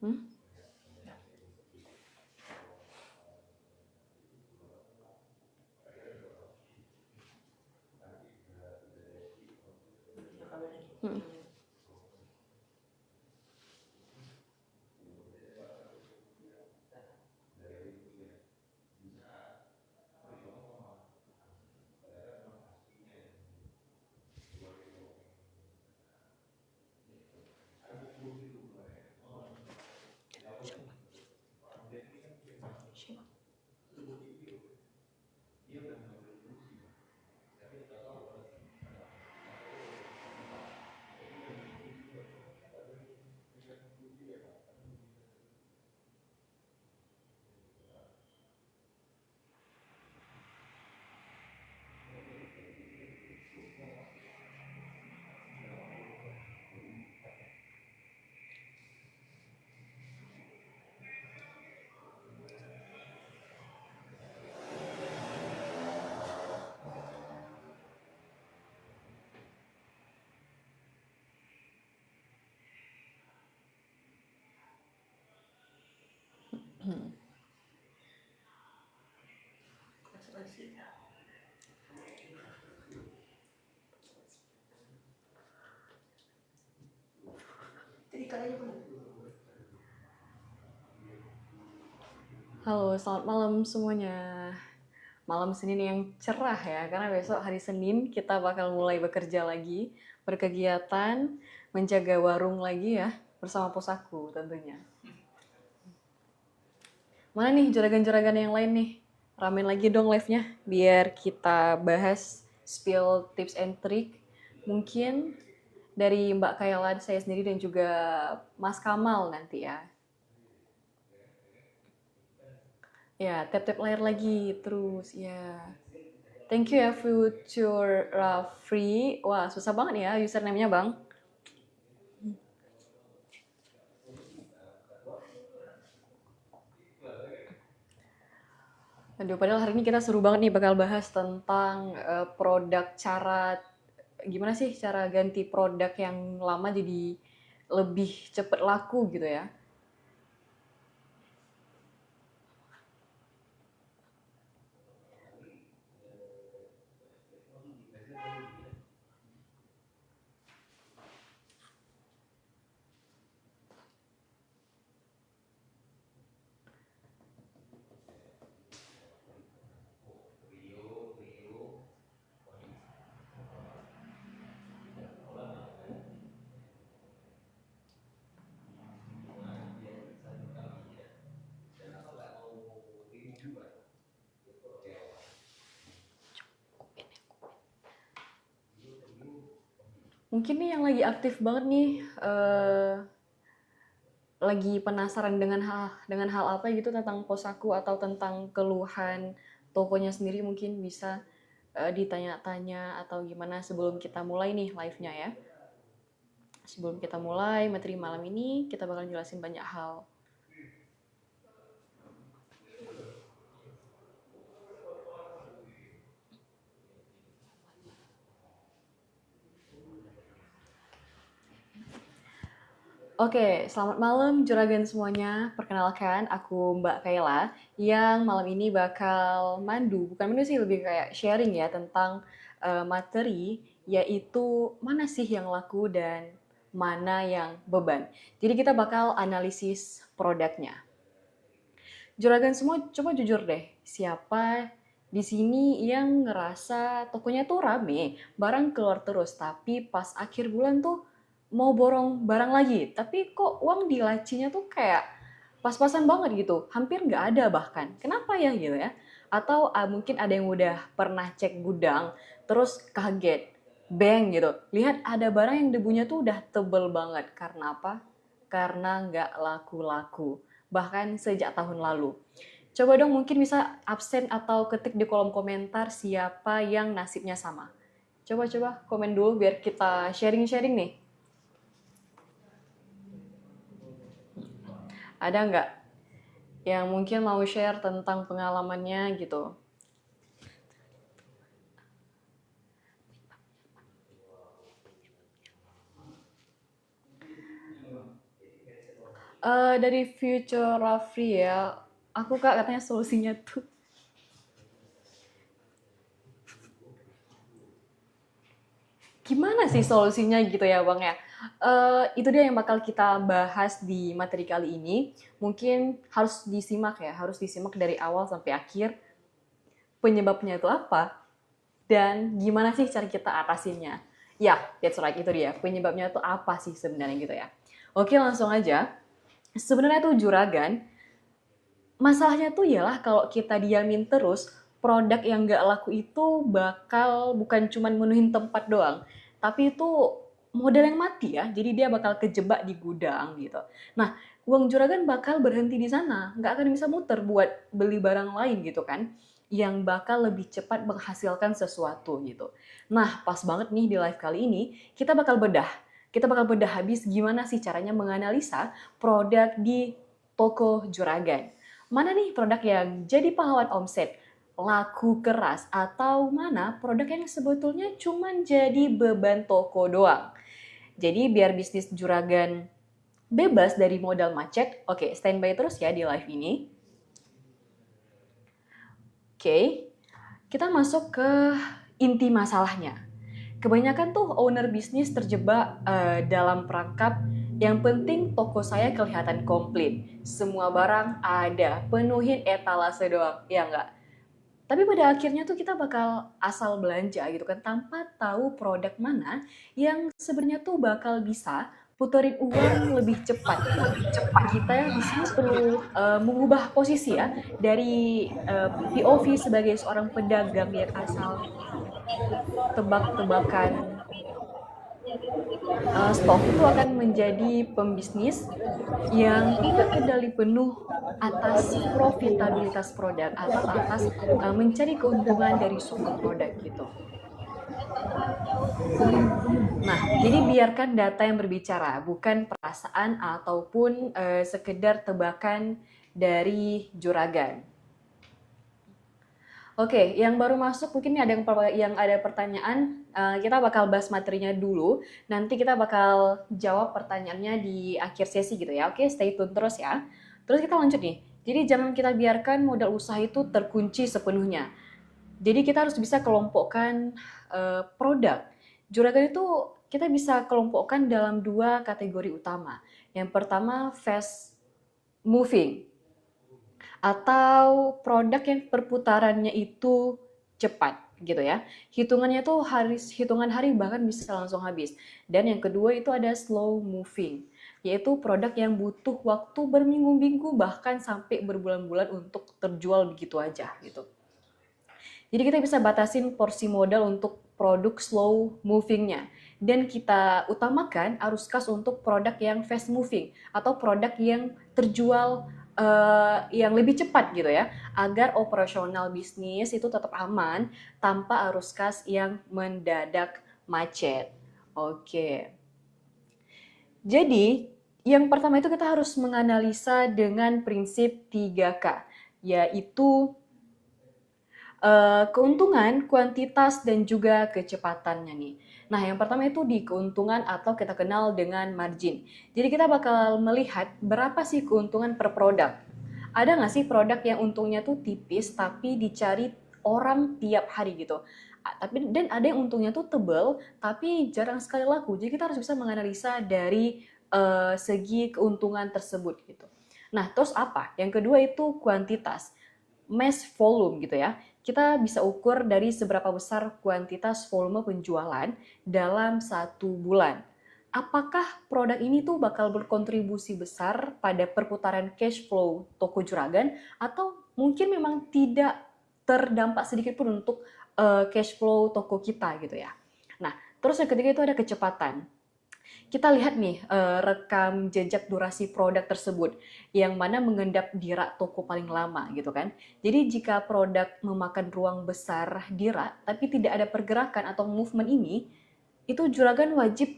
Hmm? Hmm. Halo, selamat malam semuanya. Malam Senin yang cerah ya, karena besok hari Senin kita bakal mulai bekerja lagi, berkegiatan, menjaga warung lagi ya, bersama Posaku tentunya. Mana nih juragan-juragan yang lain nih? Ramen lagi dong live-nya, biar kita bahas spill tips and trick. Mungkin dari Mbak Kayla, saya sendiri, dan juga Mas Kamal nanti ya. Ya, tap-tap layar lagi terus ya. Thank you ya Future Free. Wah, susah banget ya username-nya, Bang. Aduh, padahal hari ini kita seru banget nih bakal bahas tentang produk, cara gimana sih cara ganti produk yang lama jadi lebih cepet laku gitu ya. Mungkin nih yang lagi aktif banget nih, lagi penasaran dengan hal apa gitu tentang Posaku atau tentang keluhan tokonya sendiri, mungkin bisa ditanya-tanya atau gimana sebelum kita mulai nih live-nya ya. Sebelum kita mulai materi malam ini, kita bakal jelasin banyak hal. Oke, selamat malam juragan semuanya. Perkenalkan, aku Mbak Kayla yang malam ini bakal mandu, bukan mandu sih, lebih kayak sharing ya tentang materi, yaitu mana sih yang laku dan mana yang beban. Jadi kita bakal analisis produknya. Juragan semua, coba jujur deh, siapa di sini yang ngerasa tokonya tuh rame, barang keluar terus, tapi pas akhir bulan tuh mau borong barang lagi, tapi kok uang di lacinya tuh kayak pas-pasan banget gitu, hampir nggak ada bahkan. Kenapa ya gitu ya? Atau mungkin ada yang udah pernah cek gudang, terus kaget, bang gitu, lihat ada barang yang debunya tuh udah tebel banget. Karena apa? Karena nggak laku-laku, bahkan sejak tahun lalu. Coba dong mungkin bisa absen atau ketik di kolom komentar siapa yang nasibnya sama. Coba-coba komen dulu biar kita sharing-sharing nih. Ada nggak yang mungkin mau share tentang pengalamannya gitu? Dari Future Rafri ya, aku Kak katanya solusinya tuh gimana sih solusinya gitu ya Bang ya? Itu dia yang bakal kita bahas di materi kali ini. Mungkin harus disimak ya, harus disimak dari awal sampai akhir. Penyebabnya itu apa? Dan gimana sih cara kita atasinnya? Ya, that's right, itu dia. Penyebabnya itu apa sih sebenarnya gitu ya? Oke, langsung aja. Sebenarnya tuh juragan, masalahnya tuh ialah kalau kita diamin terus, produk yang nggak laku itu bakal bukan cuman menuhin tempat doang, tapi itu modal yang mati ya. Jadi dia bakal kejebak di gudang gitu. Nah, uang juragan bakal berhenti di sana, nggak akan bisa muter buat beli barang lain gitu kan, yang bakal lebih cepat menghasilkan sesuatu gitu. Nah, pas banget nih di live kali ini, kita bakal bedah. Kita bakal bedah habis gimana sih caranya menganalisa produk di toko juragan. Mana nih produk yang jadi pahlawan omset, laku keras, atau mana produk yang sebetulnya cuma jadi beban toko doang. Jadi biar bisnis juragan bebas dari modal macet, oke standby terus ya di live ini. Oke, kita masuk ke inti masalahnya. Kebanyakan tuh owner bisnis terjebak dalam perangkap yang penting toko saya kelihatan komplit. Semua barang ada, penuhin etalase doang. Ya enggak? Tapi pada akhirnya tuh kita bakal asal belanja gitu kan tanpa tahu produk mana yang sebenarnya tuh bakal bisa puterin uang lebih cepat gitu. Kita di sini perlu mengubah posisi ya dari POV sebagai seorang pedagang yang asal tebak-tebakan stok itu akan menjadi pembisnis yang punya kendali penuh atas profitabilitas produk atau atas mencari keuntungan dari suatu produk gitu. Nah, jadi biarkan data yang berbicara, bukan perasaan ataupun sekedar tebakan dari juragan. Oke, yang baru masuk mungkin yang ada pertanyaan, kita bakal bahas materinya dulu. Nanti kita bakal jawab pertanyaannya di akhir sesi gitu ya. Oke, stay tune terus ya. Terus kita lanjut nih. Jadi jangan kita biarkan modal usaha itu terkunci sepenuhnya. Jadi kita harus bisa kelompokkan produk. Juragan itu kita bisa kelompokkan dalam dua kategori utama. Yang pertama fast moving atau produk yang perputarannya itu cepat gitu ya. Hitungannya tuh hitungan hari bahkan bisa langsung habis. Dan yang kedua itu ada slow moving, yaitu produk yang butuh waktu berminggu-minggu bahkan sampai berbulan-bulan untuk terjual begitu aja gitu. Jadi kita bisa batasin porsi modal untuk produk slow movingnya. Dan kita utamakan arus kas untuk produk yang fast moving atau produk yang terjual yang lebih cepat gitu ya, agar operasional bisnis itu tetap aman tanpa arus kas yang mendadak macet. Oke. Jadi, yang pertama itu kita harus menganalisa dengan prinsip 3K, yaitu keuntungan, kuantitas, dan juga kecepatannya nih. Nah, yang pertama itu di keuntungan atau kita kenal dengan margin. Jadi kita bakal melihat berapa sih keuntungan per produk. Ada nggak sih produk yang untungnya tuh tipis tapi dicari orang tiap hari gitu. Dan ada yang untungnya tuh tebel tapi jarang sekali laku. Jadi kita harus bisa menganalisa dari segi keuntungan tersebut gitu. Nah, terus apa? Yang kedua itu kuantitas, mass volume gitu ya. Kita bisa ukur dari seberapa besar kuantitas volume penjualan dalam satu bulan. Apakah produk ini tuh bakal berkontribusi besar pada perputaran cash flow toko juragan atau mungkin memang tidak terdampak sedikit pun untuk cash flow toko kita gitu ya. Nah, terus yang ketiga itu ada kecepatan. Kita lihat nih rekam jejak durasi produk tersebut yang mana mengendap di rak toko paling lama gitu kan. Jadi jika produk memakan ruang besar di rak tapi tidak ada pergerakan atau movement ini, itu juragan wajib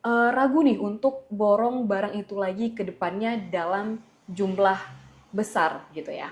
ragu nih untuk borong barang itu lagi ke depannya dalam jumlah besar gitu ya.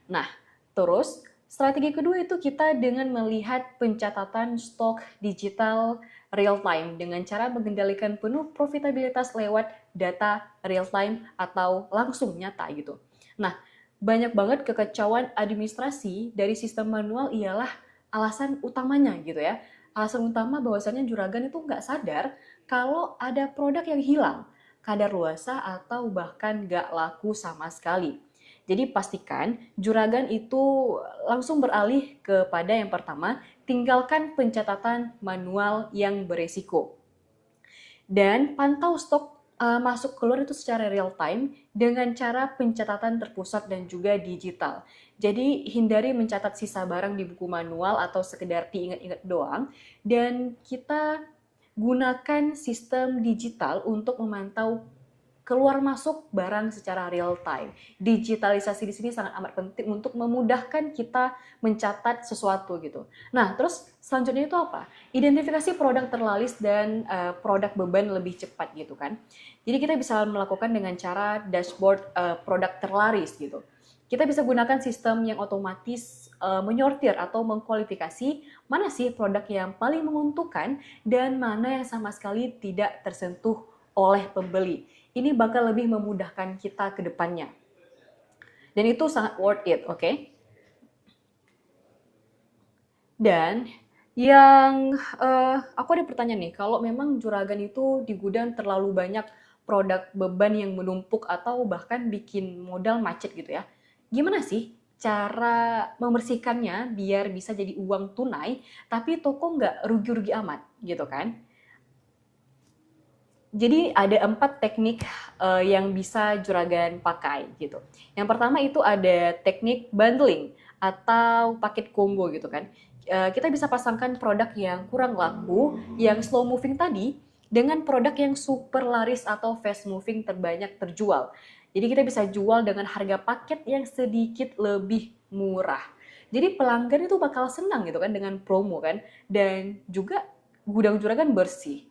Nah, terus Strategi kedua itu kita dengan melihat pencatatan stok digital real time dengan cara mengendalikan penuh profitabilitas lewat data real time atau langsung nyata gitu. Nah, banyak banget kekacauan administrasi dari sistem manual ialah alasan utamanya gitu ya. Alasan utama bahwasannya juragan itu nggak sadar kalau ada produk yang hilang, kadaluarsa atau bahkan nggak laku sama sekali. Jadi pastikan juragan itu langsung beralih kepada yang pertama, tinggalkan pencatatan manual yang beresiko. Dan pantau stok masuk keluar itu secara real time dengan cara pencatatan terpusat dan juga digital. Jadi hindari mencatat sisa barang di buku manual atau sekedar diingat-ingat doang, dan kita gunakan sistem digital untuk memantau keluar masuk barang secara real time. Digitalisasi di sini sangat amat penting untuk memudahkan kita mencatat sesuatu gitu. Nah, terus selanjutnya itu apa? Identifikasi produk terlaris dan produk beban lebih cepat gitu kan. Jadi kita bisa melakukan dengan cara dashboard produk terlaris gitu. Kita bisa gunakan sistem yang otomatis menyortir atau mengkualifikasi mana sih produk yang paling menguntungkan dan mana yang sama sekali tidak tersentuh oleh pembeli. Ini bakal lebih memudahkan kita ke depannya. Dan itu sangat worth it, oke? Okay? Dan yang aku ada pertanyaan nih, kalau memang juragan itu di gudang terlalu banyak produk beban yang menumpuk atau bahkan bikin modal macet gitu ya, gimana sih cara membersihkannya biar bisa jadi uang tunai tapi toko nggak rugi-rugi amat gitu kan? Jadi ada 4 teknik yang bisa juragan pakai gitu. Yang pertama itu ada teknik bundling atau paket combo gitu kan. Kita bisa pasangkan produk yang kurang laku, yang slow moving tadi dengan produk yang super laris atau fast moving terbanyak terjual. Jadi kita bisa jual dengan harga paket yang sedikit lebih murah. Jadi pelanggan itu bakal senang gitu kan dengan promo kan, dan juga gudang juragan bersih.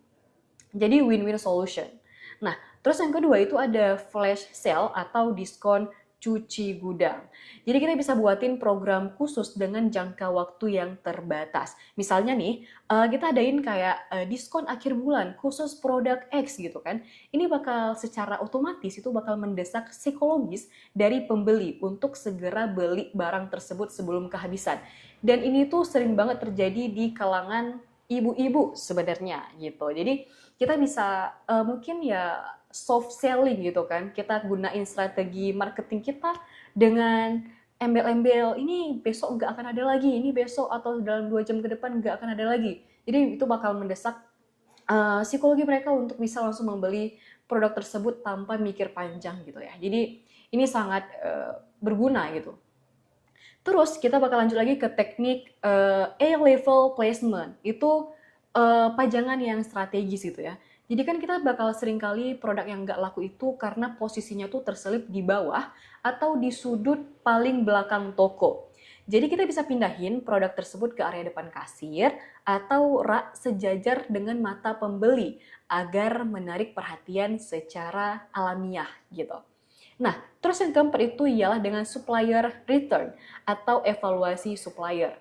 Jadi win-win solution. Nah, terus yang kedua itu ada flash sale atau diskon cuci gudang. Jadi kita bisa buatin program khusus dengan jangka waktu yang terbatas. Misalnya nih, kita adain kayak diskon akhir bulan khusus produk X gitu kan. Ini bakal secara otomatis itu bakal mendesak psikologis dari pembeli untuk segera beli barang tersebut sebelum kehabisan. Dan ini tuh sering banget terjadi di kalangan ibu-ibu sebenarnya gitu. Jadi kita bisa mungkin ya soft selling gitu kan. Kita gunain strategi marketing kita dengan embel-embel ini besok nggak akan ada lagi, ini besok atau dalam 2 jam ke depan nggak akan ada lagi. Jadi itu bakal mendesak psikologi mereka untuk bisa langsung membeli produk tersebut tanpa mikir panjang gitu ya. Jadi ini sangat berguna gitu. Terus kita bakal lanjut lagi ke teknik A-level placement. Itu pajangan yang strategis gitu ya. Jadi kan kita bakal sering kali produk yang nggak laku itu karena posisinya tuh terselip di bawah atau di sudut paling belakang toko. Jadi kita bisa pindahin produk tersebut ke area depan kasir atau rak sejajar dengan mata pembeli agar menarik perhatian secara alamiah gitu. Nah, terus yang keempat itu ialah dengan supplier return atau evaluasi supplier.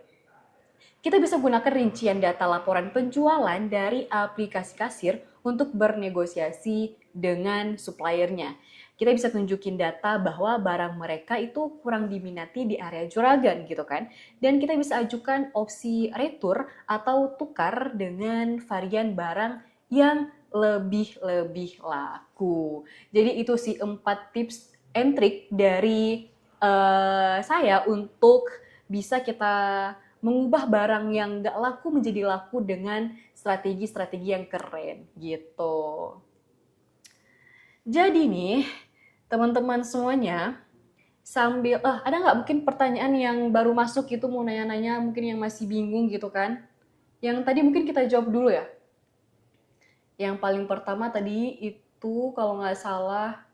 Kita bisa gunakan rincian data laporan penjualan dari aplikasi kasir untuk bernegosiasi dengan suppliernya. Kita bisa tunjukin data bahwa barang mereka itu kurang diminati di area juragan gitu kan. Dan kita bisa ajukan opsi retur atau tukar dengan varian barang yang lebih laku. Jadi itu sih 4 tips and trick dari saya untuk bisa kita mengubah barang yang nggak laku menjadi laku dengan strategi-strategi yang keren gitu. Jadi nih, teman-teman semuanya, sambil ada nggak mungkin pertanyaan yang baru masuk gitu mau nanya-nanya, mungkin yang masih bingung gitu kan? Yang tadi mungkin kita jawab dulu ya. Yang paling pertama tadi itu kalau nggak salah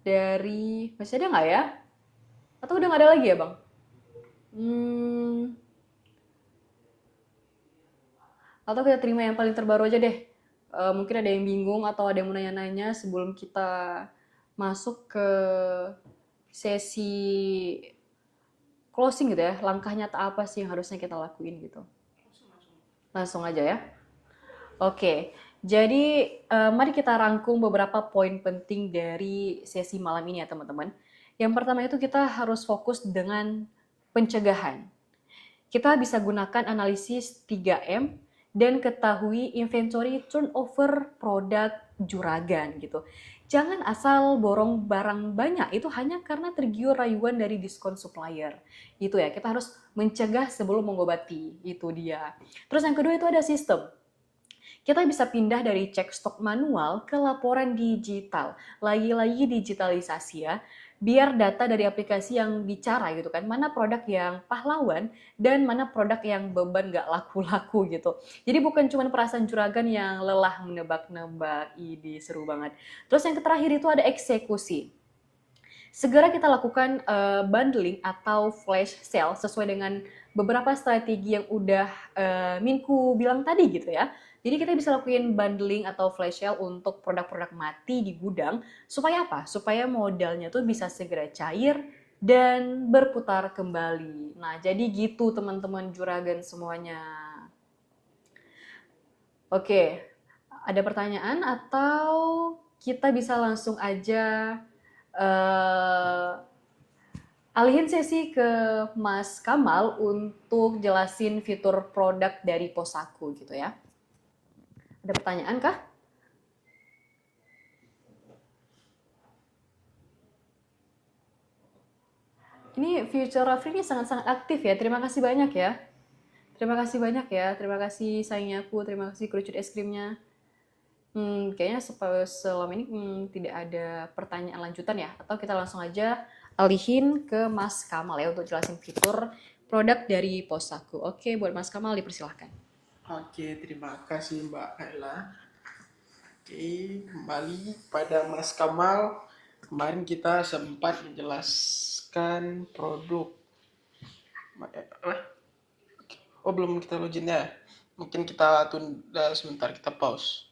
dari masih ada nggak ya? Atau udah nggak ada lagi ya bang? Hmm, atau kita terima yang paling terbaru aja deh. Mungkin ada yang bingung atau ada yang mau nanya-nanya sebelum kita masuk ke sesi closing gitu ya, langkah nyata apa sih yang harusnya kita lakuin gitu. Langsung aja ya. Oke, jadi mari kita rangkum beberapa poin penting dari sesi malam ini ya teman-teman. Yang pertama itu kita harus fokus dengan pencegahan. Kita bisa gunakan analisis 3M dan ketahui inventory turnover produk juragan gitu. Jangan asal borong barang banyak, itu hanya karena tergiur rayuan dari diskon supplier. Itu ya, kita harus mencegah sebelum mengobati, itu dia. Terus yang kedua itu ada sistem. Kita bisa pindah dari cek stok manual ke laporan digital. Lagi-lagi digitalisasi ya, biar data dari aplikasi yang bicara gitu kan, mana produk yang pahlawan dan mana produk yang beban gak laku-laku gitu. Jadi bukan cuma perasaan juragan yang lelah menebak-nebak, ide seru banget. Terus yang terakhir itu ada eksekusi. Segera kita lakukan bundling atau flash sale sesuai dengan beberapa strategi yang udah Minku bilang tadi gitu ya. Jadi kita bisa lakuin bundling atau flash sale untuk produk-produk mati di gudang supaya apa? Supaya modalnya tuh bisa segera cair dan berputar kembali. Nah, jadi gitu teman-teman juragan semuanya. Oke, ada pertanyaan atau kita bisa langsung aja eh, alihin sesi ke Mas Kamal untuk jelasin fitur produk dari Posaku gitu ya. Ada pertanyaan kah? Ini Future Rafri ini sangat-sangat aktif ya. Terima kasih banyak ya. Terima kasih banyak ya. Terima kasih sayangnya aku. Terima kasih kerucut es krimnya. Kayaknya selama ini tidak ada pertanyaan lanjutan ya. Atau kita langsung aja alihin ke Mas Kamal ya untuk jelasin fitur produk dari Posaku. Oke, buat Mas Kamal dipersilahkan. Oke, terima kasih Mbak Kaila. Oke, kembali pada Mas Kamal. Kemarin kita sempat menjelaskan produk. Oh, belum kita login ya? Mungkin kita tunda sebentar, kita pause.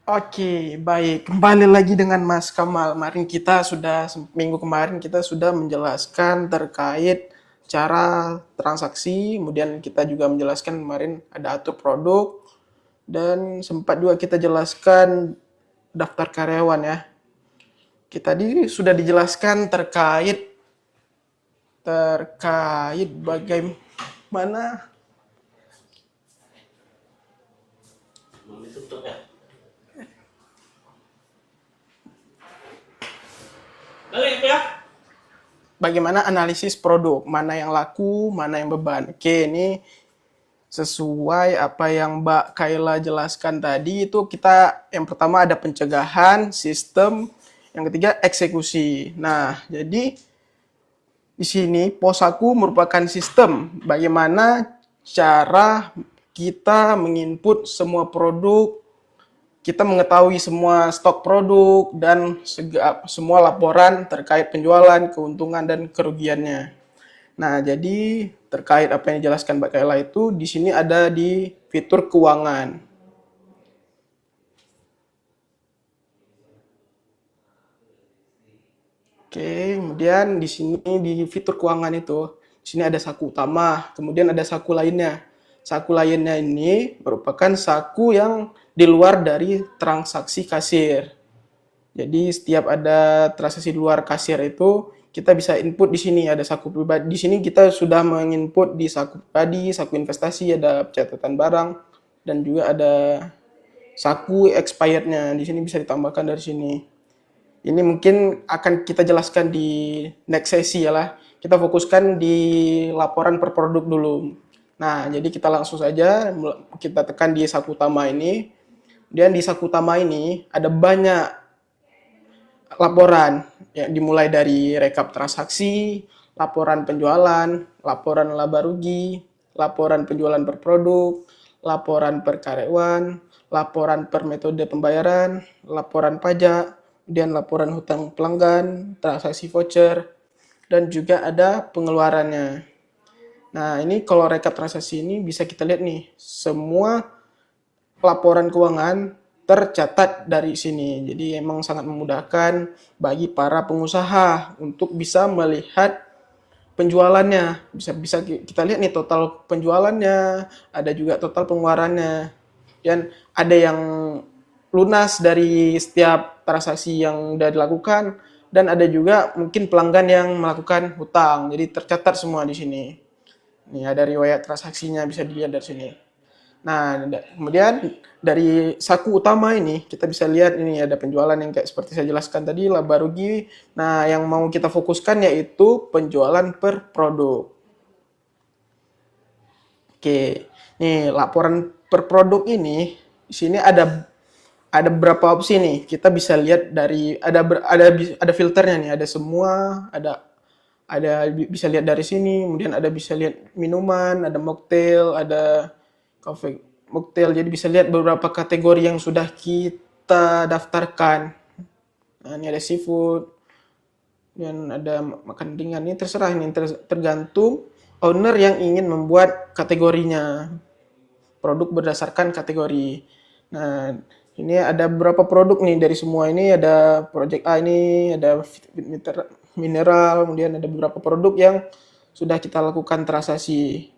Oke, baik. Kembali lagi dengan Mas Kamal. Minggu kemarin kita sudah menjelaskan terkait cara transaksi, kemudian kita juga menjelaskan kemarin ada atur produk, dan sempat juga kita jelaskan daftar karyawan ya. Kita tadi sudah dijelaskan terkait bagaimana bagaimana analisis produk, mana yang laku, mana yang beban. Oke, ini sesuai apa yang Mbak Kaila jelaskan tadi, itu kita yang pertama ada pencegahan, sistem, yang ketiga eksekusi. Nah, jadi di sini Posaku merupakan sistem bagaimana cara kita menginput semua produk, kita mengetahui semua stok produk dan semua laporan terkait penjualan, keuntungan dan kerugiannya. Nah, jadi terkait apa yang dijelaskan Mbak Kaila itu di sini ada di fitur keuangan. Oke, kemudian di sini di fitur keuangan itu. Di sini ada saku utama, kemudian ada saku lainnya. Saku lainnya ini merupakan saku yang di luar dari transaksi kasir. Jadi setiap ada transaksi di luar kasir itu kita bisa input di sini ada saku pribadi. Di sini kita sudah menginput di saku pribadi, saku investasi, ada catatan barang dan juga ada saku expirednya. Di sini bisa ditambahkan dari sini. Ini mungkin akan kita jelaskan di next sesi ya lah. Kita fokuskan di laporan per produk dulu. Nah, jadi kita langsung saja kita tekan di saku utama ini. Dan di saku utama ini ada banyak laporan ya, dimulai dari rekap transaksi, laporan penjualan, laporan laba rugi, laporan penjualan per produk, laporan per karyawan, laporan per metode pembayaran, laporan pajak, kemudian laporan hutang pelanggan, transaksi voucher, dan juga ada pengeluarannya. Nah, ini kalau rekap transaksi ini bisa kita lihat nih, semua laporan keuangan tercatat dari sini. Jadi emang sangat memudahkan bagi para pengusaha untuk bisa melihat penjualannya. Bisa kita lihat nih total penjualannya, ada juga total pengeluarannya. Dan ada yang lunas dari setiap transaksi yang sudah dilakukan dan ada juga mungkin pelanggan yang melakukan hutang. Jadi tercatat semua di sini. Ini ada riwayat transaksinya bisa dilihat dari sini. Nah, kemudian dari saku utama ini kita bisa lihat ini ada penjualan yang kayak seperti saya jelaskan tadi, laba rugi. Nah, yang mau kita fokuskan yaitu penjualan per produk. Oke, nih laporan per produk ini di sini ada beberapa opsi nih. Kita bisa lihat dari ada filternya nih, ada semua, ada bisa lihat dari sini, kemudian ada bisa lihat minuman, ada mocktail, ada coffee mocktail. Jadi bisa lihat beberapa kategori yang sudah kita daftarkan. Nah, ini ada seafood dan ada makan ringan. Ini terserah, ini tergantung owner yang ingin membuat kategorinya. Produk berdasarkan kategori. Nah, ini ada beberapa produk nih dari semua ini, ada Project A ini, ada mineral, kemudian ada beberapa produk yang sudah kita lakukan transaksi.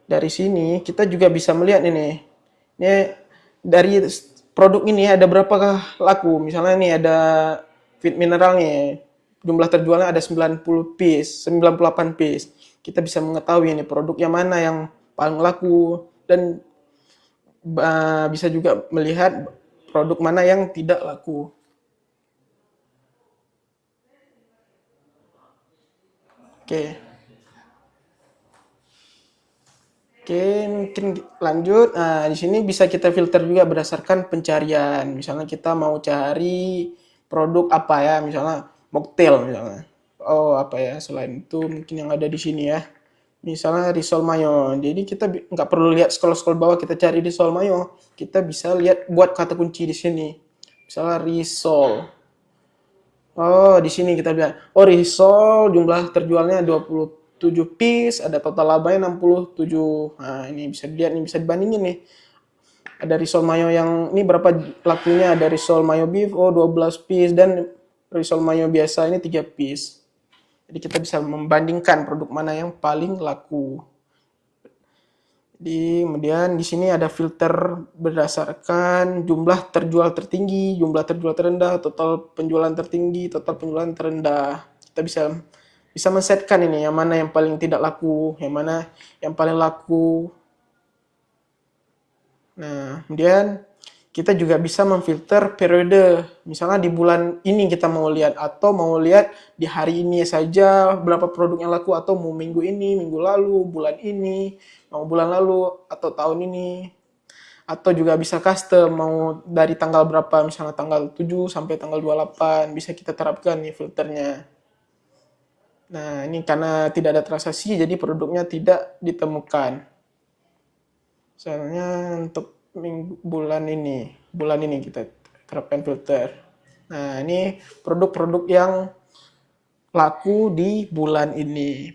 Dari sini kita juga bisa melihat ini dari produk ini ada berapakah laku. Misalnya nih ada fit mineral nih, jumlah terjualnya ada 90 piece, 98 piece. Kita bisa mengetahui ini produk yang mana yang paling laku dan bisa juga melihat produk mana yang tidak laku. Oke. Oke, mungkin lanjut. Nah, di sini bisa kita filter juga berdasarkan pencarian. Misalnya kita mau cari produk apa ya, misalnya mocktail misalnya. Oh, apa ya, selain itu mungkin yang ada di sini ya. Misalnya risol mayo. Jadi kita nggak perlu lihat scroll-scroll bawah, kita cari risol mayo. Kita bisa lihat buat kata kunci di sini. Misalnya risol. Oh, di sini kita lihat. Oh, risol jumlah terjualnya 27 piece, ada total labanya 67. Nah, ini bisa dilihat nih, bisa dibandingin nih. Ada risol mayo yang ini berapa lakunya? Ada risol mayo beef, oh 12 piece dan risol mayo biasa ini 3 piece. Jadi kita bisa membandingkan produk mana yang paling laku. Jadi kemudian di sini ada filter berdasarkan jumlah terjual tertinggi, jumlah terjual terendah, total penjualan tertinggi, total penjualan terendah. Kita bisa men-setkan ini yang mana yang paling tidak laku, yang mana yang paling laku. Nah, kemudian kita juga bisa memfilter periode. Misalnya di bulan ini kita mau lihat atau mau lihat di hari ini saja berapa produk yang laku atau mau minggu ini, minggu lalu, bulan ini, mau bulan lalu atau tahun ini. Atau juga bisa custom mau dari tanggal berapa, misalnya tanggal 7 sampai tanggal 28 bisa kita terapkan nih filternya. Nah, ini karena tidak ada transaksi jadi produknya tidak ditemukan. Misalnya untuk bulan ini kita terapkan filter. Nah, ini produk-produk yang laku di bulan ini.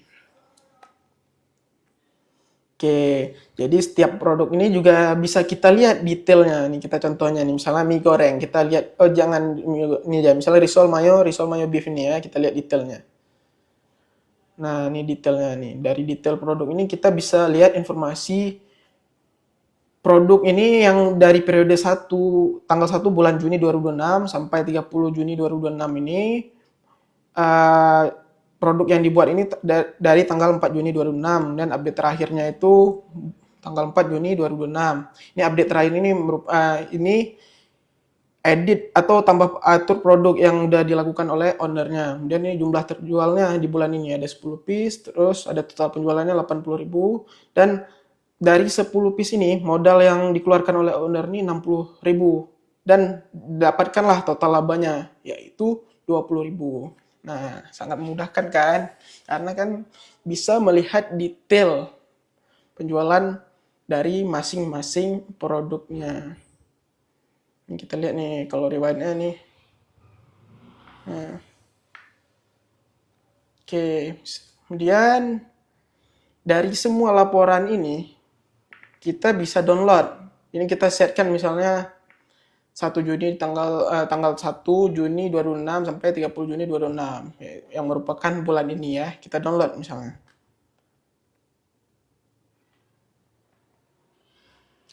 Oke, jadi setiap produk ini juga bisa kita lihat detailnya. Nih kita contohnya nih, misalnya mie goreng, kita lihat, oh jangan, ini ya, misalnya risol mayo beef ini ya, kita lihat detailnya. Kita Nah, ini detailnya nih. Dari detail produk ini kita bisa lihat informasi produk ini yang dari periode tanggal 1 bulan Juni 2026 sampai 30 Juni 2026 ini, eh, produk yang dibuat ini dari tanggal 4 Juni 2026 dan update terakhirnya itu tanggal 4 Juni 2026. Ini update terakhir ini ini edit atau tambah atur produk yang udah dilakukan oleh ownernya. Kemudian ini jumlah terjualnya di bulan ini ada 10 piece, terus ada total penjualannya 80.000 dan dari 10 piece ini modal yang dikeluarkan oleh owner ini 60.000 dan dapatkanlah total labanya yaitu 20.000. Nah, sangat memudahkan kan? Karena kan bisa melihat detail penjualan dari masing-masing produknya. Ini kita lihat nih kalau riwayatnya nih. Nah, oke. Kemudian dari semua laporan ini kita bisa download. Ini kita setkan misalnya 1 Juni 2006 sampai 30 Juni 2006 yang merupakan bulan ini ya. Kita download misalnya.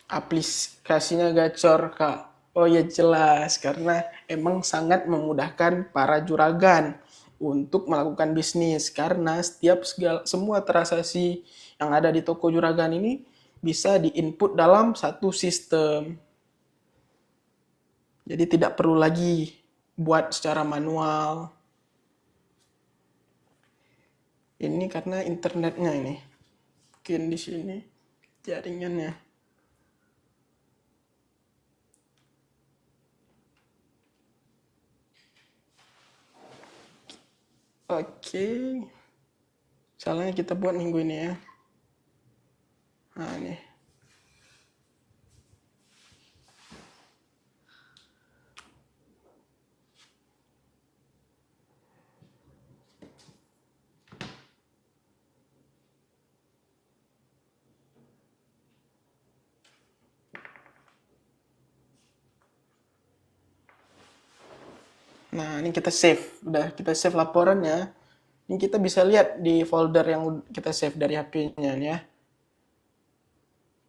Aplikasinya gacor, Kak. Oh ya jelas, karena emang sangat memudahkan para juragan untuk melakukan bisnis. Karena semua transaksi yang ada di toko juragan ini bisa diinput dalam satu sistem. Jadi tidak perlu lagi buat secara manual. Ini karena internetnya ini. Mungkin di sini jaringannya. Oke. Misalnya kita buat minggu ini ya. Nah, ini. Nah, ini kita save. Udah kita save laporannya. Ini kita bisa lihat di folder yang kita save dari HP-nya nih ya.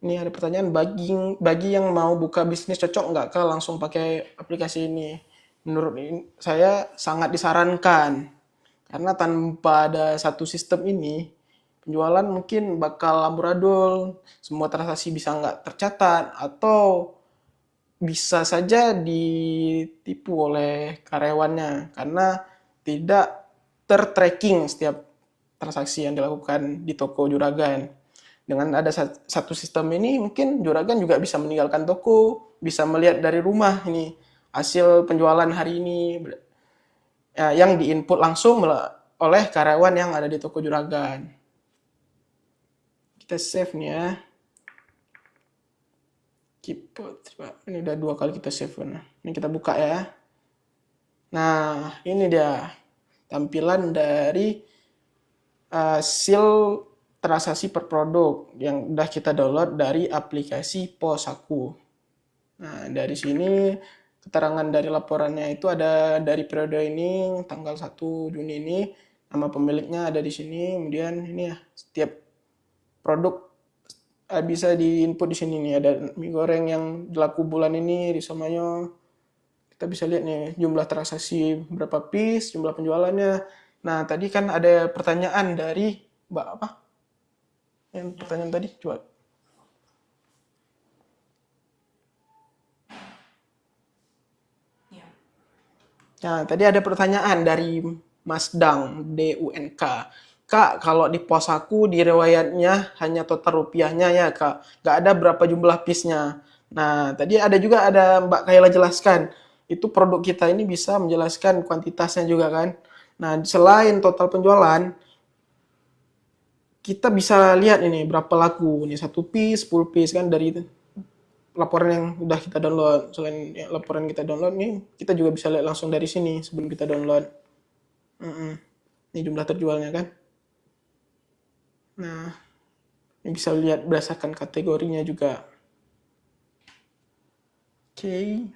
Ini ada pertanyaan, bagi yang mau buka bisnis cocok nggak kah langsung pakai aplikasi ini? Menurut saya sangat disarankan. Karena tanpa ada satu sistem ini, penjualan mungkin bakal amburadul, semua transaksi bisa nggak tercatat, atau bisa saja ditipu oleh karyawannya karena tidak tertracking setiap transaksi yang dilakukan di toko juragan. Dengan ada satu sistem ini, mungkin juragan juga bisa meninggalkan toko, bisa melihat dari rumah ini hasil penjualan hari ini ya, yang diinput langsung oleh karyawan yang ada di toko juragan. Kita save nih ya. Ini udah 2 kali kita save. Ini kita buka ya. Nah, ini dia tampilan dari hasil transaksi per produk yang udah kita download dari aplikasi Posaku. Nah, dari sini keterangan dari laporannya itu ada dari periode ini tanggal 1 Juni ini, nama pemiliknya ada di sini, kemudian ini ya setiap produk bisa diinput di sini nih, ada mie goreng yang laku bulan ini risomanyo. Kita bisa lihat nih jumlah transaksi berapa piece, jumlah penjualannya. Nah, tadi kan ada pertanyaan dari Mbak apa? Yang pertanyaan tadi coba. Nah, tadi ada pertanyaan dari Mas Dang, DUNK. Kak, kalau di pos aku di riwayatnya hanya total rupiahnya ya, Kak. Nggak ada berapa jumlah piece-nya. Nah, tadi ada Mbak Kayla jelaskan. Itu produk kita ini bisa menjelaskan kuantitasnya juga kan. Nah, selain total penjualan, kita bisa lihat ini berapa laku. Ini 1 piece, 10 piece kan dari laporan yang udah kita download. Selain laporan kita download nih, kita juga bisa lihat langsung dari sini sebelum kita download. Ini jumlah terjualnya kan. Nah, ini bisa lihat berdasarkan kategorinya juga. Oke.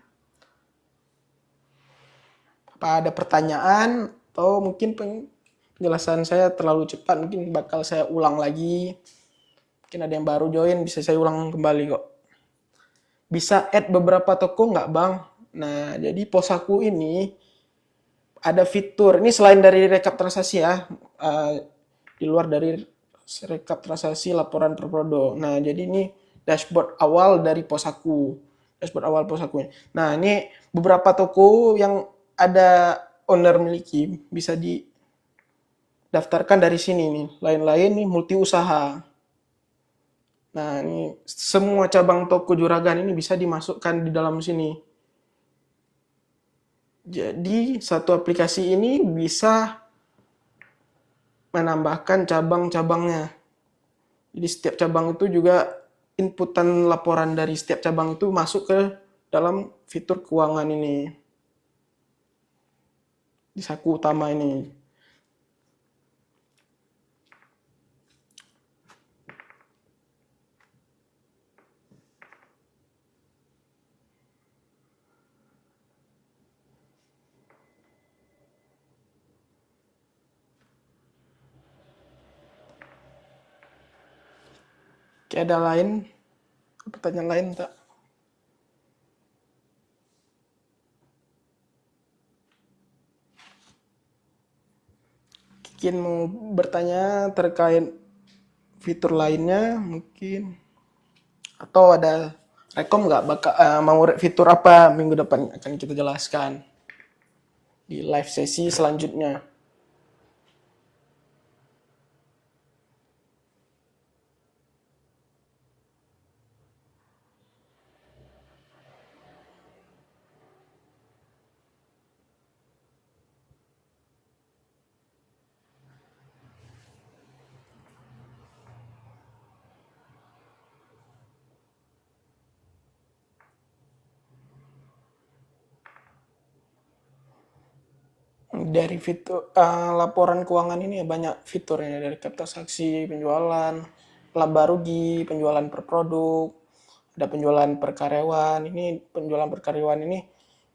Apa ada pertanyaan atau mungkin penjelasan saya terlalu cepat, mungkin bakal saya ulang lagi. Mungkin ada yang baru join, bisa saya ulang kembali kok. Bisa add beberapa toko nggak bang? Nah, jadi Posaku ini ada fitur, ini selain dari rekap transaksi ya, di luar dari rekap transaksi laporan per produk. Nah, jadi ini dashboard awal dari Posaku. Dashboard awal Posaku. Nah, ini beberapa toko yang ada owner miliki bisa didaftarkan dari sini nih. Lain-lain nih multi usaha. Nah, ini semua cabang toko Juragan ini bisa dimasukkan di dalam sini. Jadi, satu aplikasi ini bisa menambahkan cabang-cabangnya. Jadi setiap cabang itu juga inputan laporan dari setiap cabang itu masuk ke dalam fitur keuangan ini. Di saku utama ini. Oke, ada lain? Pertanyaan lain tak? Mungkin mau bertanya terkait fitur lainnya mungkin, atau ada rekom nggak bakal mau fitur apa minggu depan akan kita jelaskan di live sesi selanjutnya. Dari fitur laporan keuangan ini banyak fiturnya, dari transaksi, penjualan, laba rugi, penjualan per produk, ada penjualan per karyawan. Ini penjualan per karyawan ini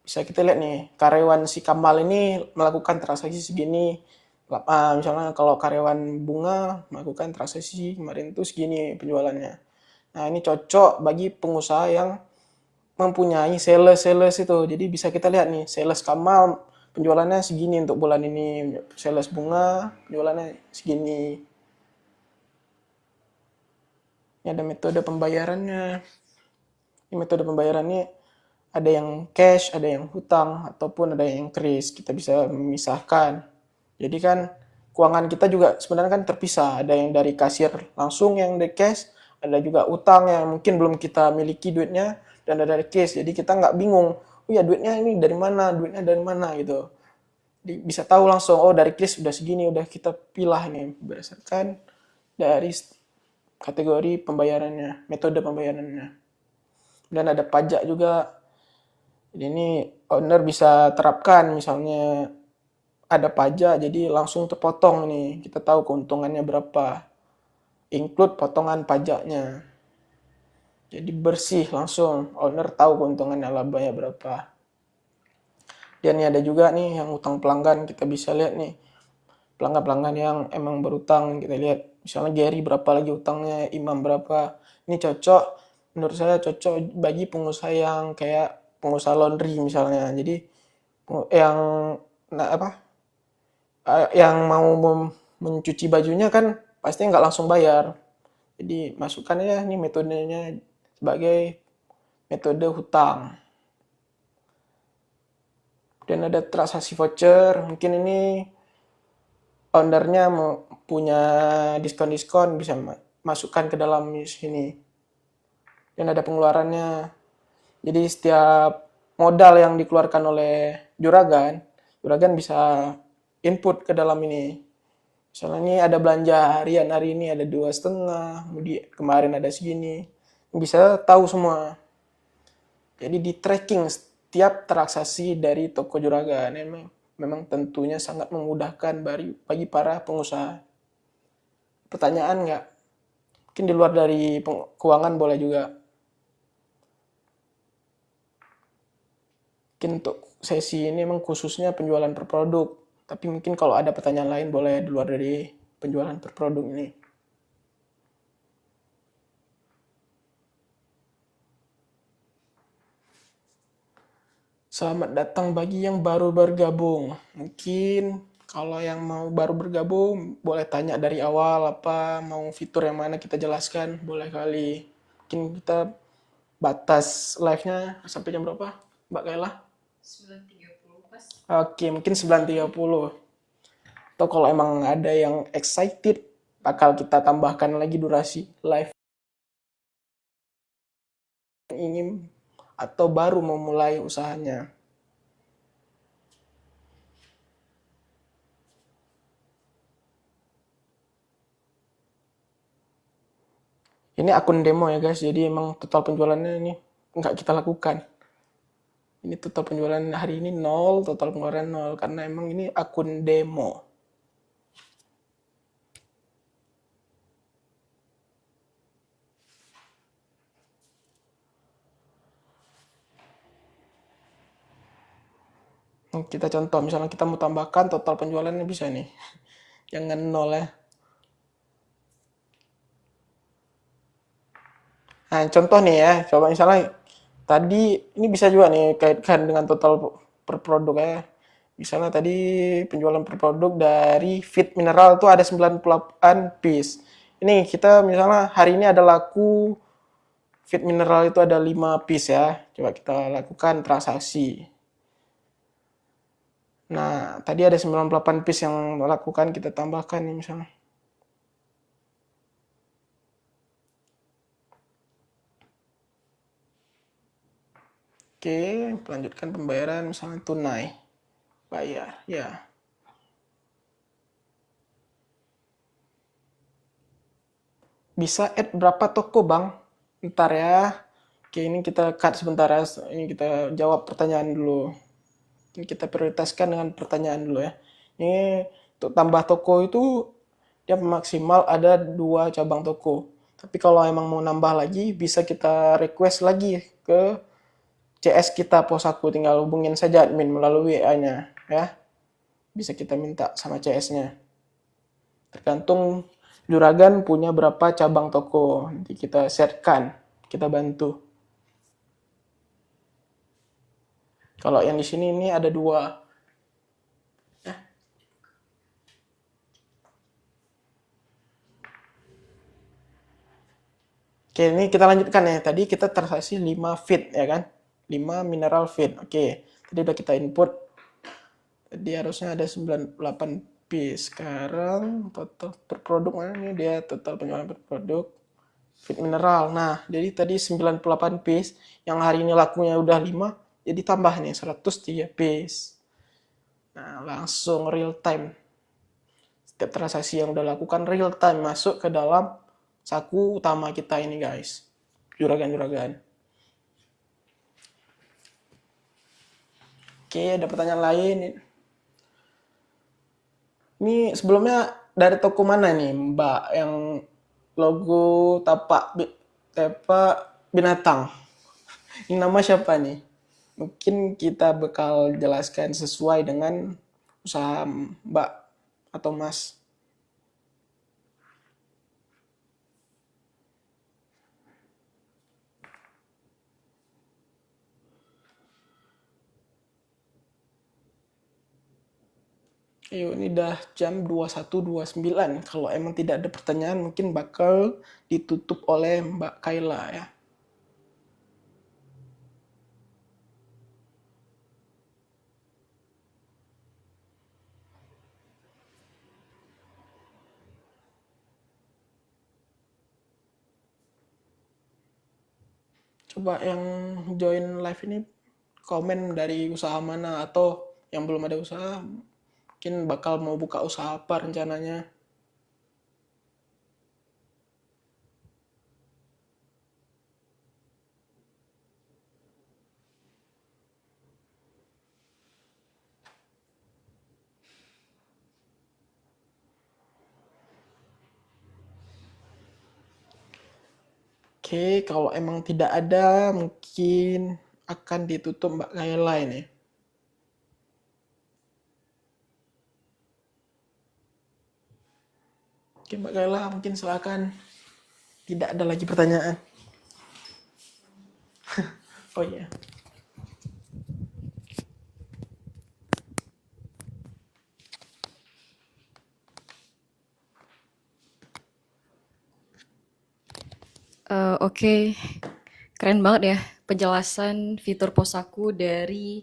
bisa kita lihat nih, karyawan si Kamal ini melakukan transaksi segini. Misalnya kalau karyawan Bunga melakukan transaksi kemarin itu segini penjualannya. Nah, ini cocok bagi pengusaha yang mempunyai sales itu. Jadi bisa kita lihat nih, sales Kamal penjualannya segini untuk bulan ini, sales Bunga penjualannya segini. Ini ada metode pembayarannya. Ini metode pembayarannya ada yang cash, ada yang hutang, ataupun ada yang kris. Kita bisa memisahkan. Jadi kan keuangan kita juga sebenarnya kan terpisah. Ada yang dari kasir langsung yang dari cash, ada juga utang yang mungkin belum kita miliki duitnya, dan ada dari cash. Jadi kita nggak bingung, oh ya duitnya ini dari mana gitu. Jadi bisa tahu langsung, oh dari cash udah segini, udah kita pilah nih berdasarkan dari kategori pembayarannya, metode pembayarannya. Dan ada pajak juga. Jadi ini owner bisa terapkan, misalnya ada pajak jadi langsung terpotong nih, kita tahu keuntungannya berapa, include potongan pajaknya, jadi bersih langsung, owner tahu keuntungannya, labanya berapa. Dan ini ada juga nih yang utang pelanggan, kita bisa lihat nih pelanggan-pelanggan yang emang berutang, kita lihat misalnya Gary berapa lagi utangnya, Imam berapa. Ini cocok, menurut saya cocok bagi pengusaha yang kayak pengusaha laundry misalnya. Jadi yang yang mau mencuci bajunya kan pasti nggak langsung bayar. Jadi masukkan ya ini metodenya sebagai metode hutang. Dan ada transaksi voucher, mungkin ini ownernya mau punya diskon-diskon, bisa masukkan ke dalam sini. Dan ada pengeluarannya. Jadi setiap modal yang dikeluarkan oleh Juragan, Juragan bisa input ke dalam ini. Misalnya ini ada belanja harian hari ini ada 2,5, kemudian kemarin ada segini, bisa tahu semua. Jadi di tracking setiap transaksi dari toko Juragan, memang tentunya sangat memudahkan bagi para pengusaha. Pertanyaan nggak? Mungkin di luar dari keuangan boleh juga. Mungkin untuk sesi ini memang khususnya penjualan per produk. Tapi mungkin kalau ada pertanyaan lain boleh di luar dari penjualan per produk ini. Selamat datang bagi yang baru bergabung. Mungkin kalau yang mau baru bergabung boleh tanya dari awal apa mau fitur yang mana kita jelaskan, boleh kali. Mungkin kita batas live-nya sampai jam berapa, Mbak Kaila? 9.30 pas. Oke, mungkin 9.30. Atau kalau emang ada yang excited, bakal kita tambahkan lagi durasi live yang ingin atau baru memulai usahanya. Ini akun demo ya guys, jadi emang total penjualannya ini nggak kita lakukan. Ini total penjualan hari ini 0, total pengeluaran 0, karena emang ini akun demo. Kita contoh, misalnya kita mau tambahkan total penjualannya bisa nih. Jangan 0 ya. Nah, contoh nih ya, coba misalnya tadi ini bisa juga nih kaitkan dengan total per produk ya. Misalnya tadi penjualan per produk dari Fit Mineral itu ada 98 piece. Ini kita misalnya hari ini ada laku Fit Mineral itu ada 5 piece ya. Coba kita lakukan transaksi. Nah, tadi ada 98 piece yang melakukan, kita tambahkan nih misalnya. Oke, melanjutkan pembayaran misalnya tunai. Bayar, ya. Bisa add berapa toko, Bang? Ntar ya. Oke, ini kita cut sebentar ya. Ini kita jawab pertanyaan dulu. Ini kita prioritaskan dengan pertanyaan dulu ya. Ini untuk tambah toko itu dia maksimal ada 2 cabang toko. Tapi kalau emang mau nambah lagi, bisa kita request lagi ke CS kita Posaku. Tinggal hubungin saja admin melalui WA-nya ya. Bisa kita minta sama CS-nya. Tergantung Juragan punya berapa cabang toko. Nanti kita sharekan, kita bantu. Kalau yang di sini ini ada 2. Oke, ini kita lanjutkan ya. Tadi kita transaksi 5 feed ya kan? 5 mineral feed. Oke, tadi udah kita input. Tadi harusnya ada 98 piece. Sekarang total per produk mana nih? Dia total penjualan per produk. Feed mineral. Nah, jadi tadi 98 piece. Yang hari ini lakunya udah 5. Jadi tambah nih 103 piece. Nah, langsung real time. Setiap transaksi yang udah lakukan real time masuk ke dalam saku utama kita ini guys, juragan-juragan. Oke, ada pertanyaan lain. Ini sebelumnya dari toko mana nih Mbak yang logo tapak binatang? Ini nama siapa nih? Mungkin kita bakal jelaskan sesuai dengan usaha Mbak atau Mas. Ayo, ini udah jam 21.29. Kalau emang tidak ada pertanyaan, mungkin bakal ditutup oleh Mbak Kaila ya. Coba yang join live ini komen dari usaha mana atau yang belum ada usaha, mungkin bakal mau buka usaha apa rencananya. Oke, kalau emang tidak ada, mungkin akan ditutup Mbak Kaila ini. Oke, Mbak Kayla, mungkin silakan. Tidak ada lagi pertanyaan. Oh iya. Oke, keren banget ya penjelasan fitur Posaku dari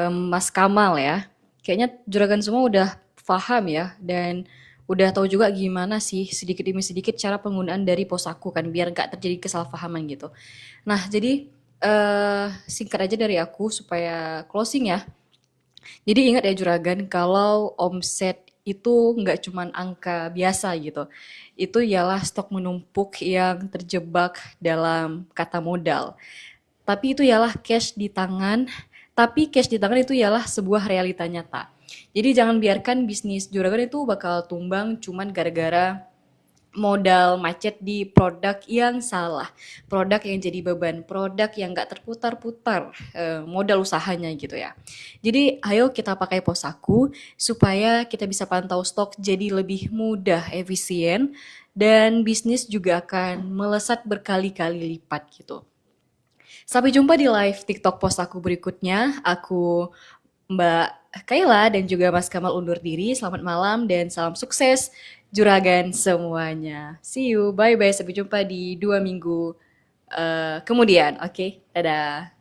Mas Kamal ya. Kayaknya juragan semua udah paham ya dan udah tahu juga gimana sih sedikit demi sedikit cara penggunaan dari Posaku kan biar nggak terjadi kesalahpahaman gitu. Nah, jadi singkat aja dari aku supaya closing ya. Jadi ingat ya juragan, kalau omset itu nggak cuman angka biasa gitu. Itu ialah stok menumpuk yang terjebak dalam kata modal. Tapi itu ialah cash di tangan, tapi cash di tangan itu ialah sebuah realita nyata. Jadi jangan biarkan bisnis juragan itu bakal tumbang cuman gara-gara modal macet di produk yang salah, produk yang jadi beban, produk yang nggak terputar-putar modal usahanya gitu ya. Jadi ayo kita pakai Posaku supaya kita bisa pantau stok jadi lebih mudah, efisien, dan bisnis juga akan melesat berkali-kali lipat gitu. Sampai jumpa di live TikTok Posaku berikutnya. Aku Mbak Kayla dan juga Mas Kamal undur diri. Selamat malam dan salam sukses juragan semuanya. See you, bye bye. Sampai jumpa di 2 minggu kemudian. Oke, dadah.